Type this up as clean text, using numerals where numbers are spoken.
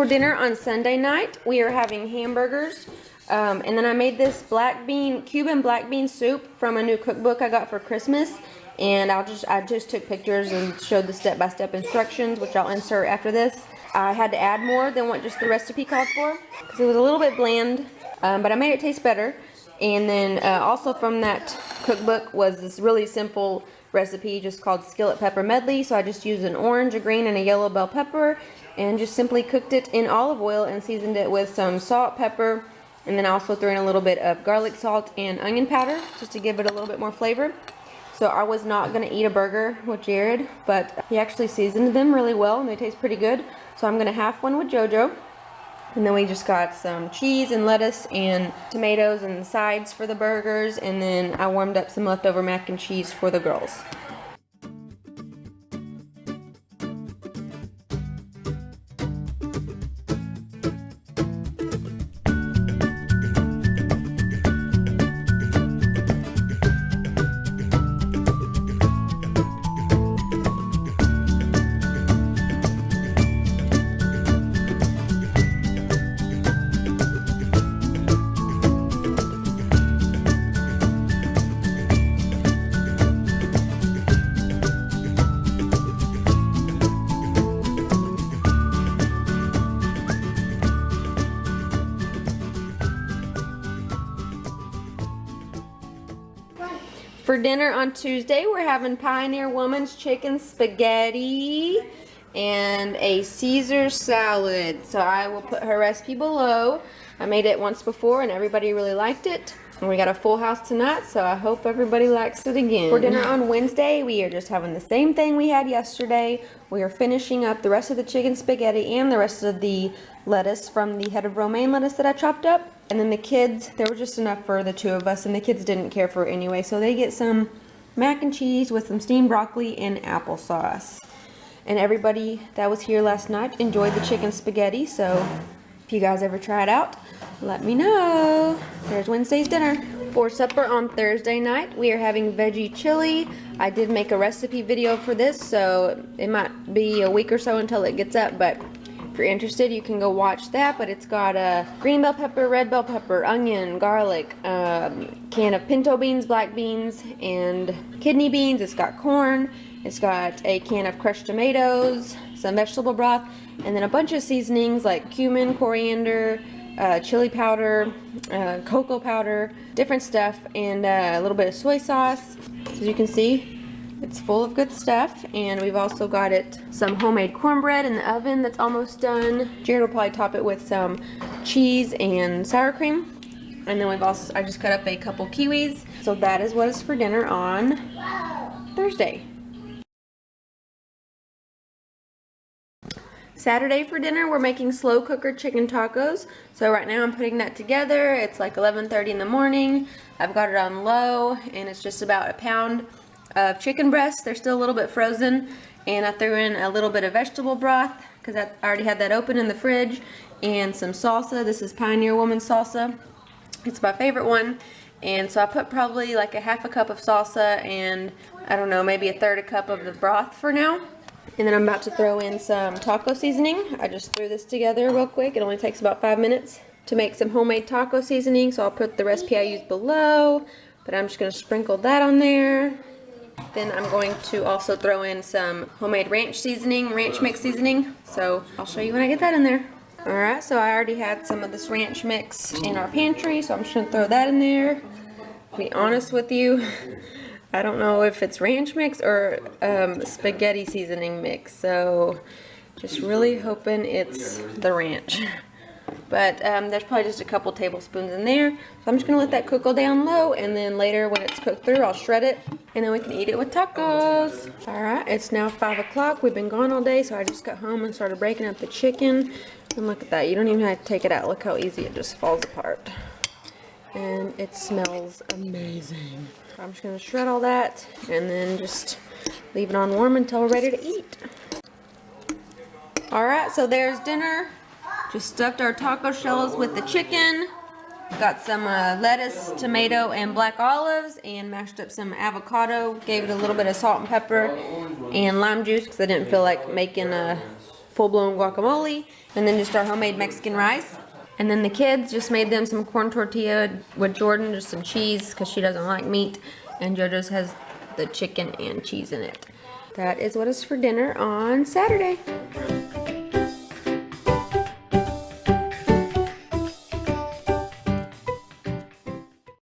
For dinner on Sunday night, we are having hamburgers. And then I made this Cuban black bean soup from a new cookbook I got for Christmas. And I just took pictures and showed the step-by-step instructions, which I'll insert after this. I had to add more than what just the recipe called for, because it was a little bit bland, but I made it taste better. And then also from that cookbook was this really simple recipe just called skillet pepper medley. So I just used an orange, a green, and a yellow bell pepper, and just simply cooked it in olive oil and seasoned it with some salt, pepper, and then I also threw in a little bit of garlic salt and onion powder just to give it a little bit more flavor. So I was not going to eat a burger with Jared, but he actually seasoned them really well and they taste pretty good. So I'm going to have one with JoJo. And then we just got some cheese and lettuce and tomatoes and sides for the burgers. And then I warmed up some leftover mac and cheese for the girls. For dinner on Tuesday, we're having Pioneer Woman's chicken spaghetti and a Caesar salad. So I will put her recipe below. I made it once before and everybody really liked it. And we got a full house tonight, so I hope everybody likes it again. For dinner on Wednesday, we are just having the same thing we had yesterday. We are finishing up the rest of the chicken spaghetti and the rest of the lettuce from the head of romaine lettuce that I chopped up. And then the kids, there was just enough for the two of us, and the kids didn't care for it anyway, so they get some mac and cheese with some steamed broccoli and applesauce. And everybody that was here last night enjoyed the chicken spaghetti, so if you guys ever try it out, let me know. There's Wednesday's dinner. For supper on Thursday night, we are having veggie chili. I did make a recipe video for this, so it might be a week or so until it gets up, but if you're interested, you can go watch that. But it's got a green bell pepper, red bell pepper, onion, garlic, can of pinto beans, black beans, and kidney beans. It's got corn. It's got a can of crushed tomatoes, some vegetable broth, and then a bunch of seasonings like cumin, coriander, chili powder, cocoa powder, different stuff, and a little bit of soy sauce. As you can see, it's full of good stuff. And we've also got some homemade cornbread in the oven that's almost done. Jared will probably top it with some cheese and sour cream. And then I just cut up a couple kiwis. So that is what is for dinner on Thursday. Saturday for dinner, we're making slow cooker chicken tacos. So right now I'm putting that together. It's like 11:30 in the morning. I've got it on low, and it's just about a pound of chicken breasts. They're still a little bit frozen, and I threw in a little bit of vegetable broth because I already had that open in the fridge, and some salsa. This is Pioneer Woman salsa. It's my favorite one. And so I put probably like a half a cup of salsa and I don't know, maybe a third a cup of the broth for now. And then I'm about to throw in some taco seasoning. I just threw this together real quick. It only takes about 5 minutes to make some homemade taco seasoning. So I'll put the recipe I used below, but I'm just going to sprinkle that on there. Then I'm going to also throw in some homemade ranch mix seasoning. So I'll show you when I get that in there. Alright, so I already had some of this ranch mix in our pantry, so I'm just going to throw that in there. To be honest with you, I don't know if it's ranch mix or spaghetti seasoning mix, so just really hoping it's the ranch. But there's probably just a couple tablespoons in there. So I'm just going to let that cook down low, and then later when it's cooked through, I'll shred it, and then we can eat it with tacos. Alright, it's now 5 o'clock. We've been gone all day, so I just got home and started breaking up the chicken. And look at that. You don't even have to take it out. Look how easy it just falls apart. And it smells amazing. So I'm just going to shred all that, and then just leave it on warm until we're ready to eat. Alright, so there's dinner. Just stuffed our taco shells with the chicken. Got some lettuce, tomato, and black olives, and mashed up some avocado. Gave it a little bit of salt and pepper and lime juice because I didn't feel like making full-blown guacamole, and then just our homemade Mexican rice. And then the kids just made them some corn tortilla with Jordan, just some cheese, because she doesn't like meat. And JoJo's has the chicken and cheese in it. That is what is for dinner on Saturday.